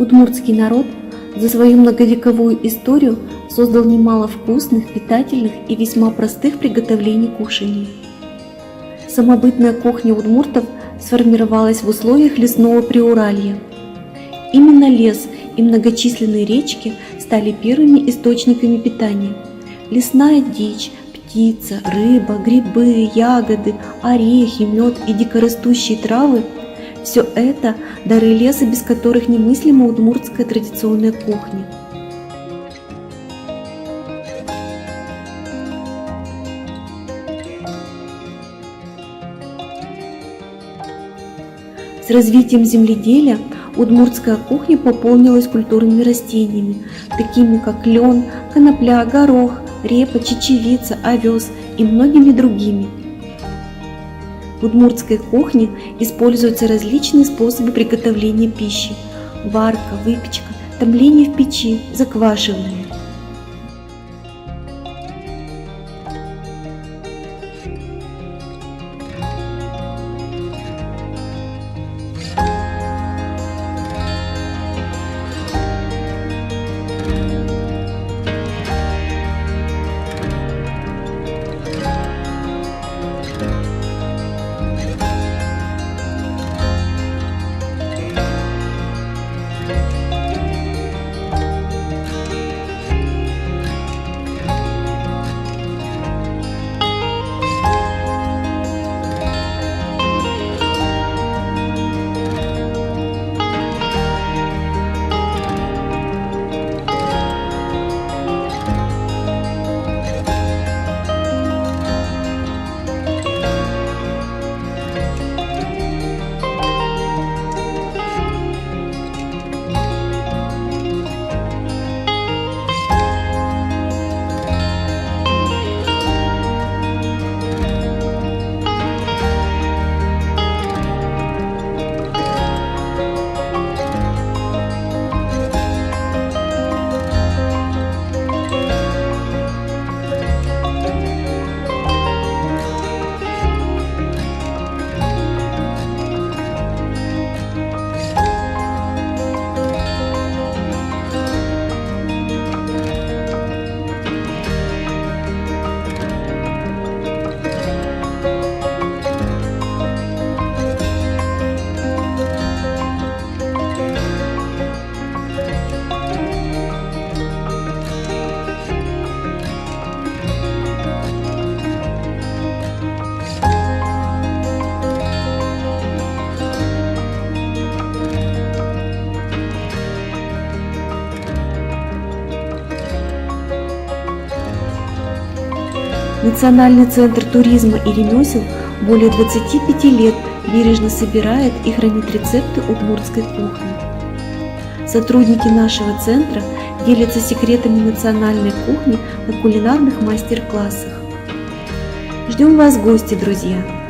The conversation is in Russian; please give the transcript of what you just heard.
Удмуртский народ за свою многовековую историю создал немало вкусных, питательных и весьма простых приготовлений кушаний. Самобытная кухня удмуртов сформировалась в условиях лесного Приуралья. Именно лес и многочисленные речки стали первыми источниками питания. Лесная дичь, птица, рыба, грибы, ягоды, орехи, мед и дикорастущие травы – все это дары леса, без которых немыслима удмуртская традиционная кухня. С развитием земледелия удмуртская кухня пополнилась культурными растениями, такими как лен, конопля, горох, репа, чечевица, овес и многими другими. В удмуртской кухне используются различные способы приготовления пищи – варка, выпечка, томление в печи, заквашивание. Национальный центр туризма и ремесел более 25 лет бережно собирает и хранит рецепты удмуртской кухни. Сотрудники нашего центра делятся секретами национальной кухни на кулинарных мастер-классах. Ждем вас в гости, друзья!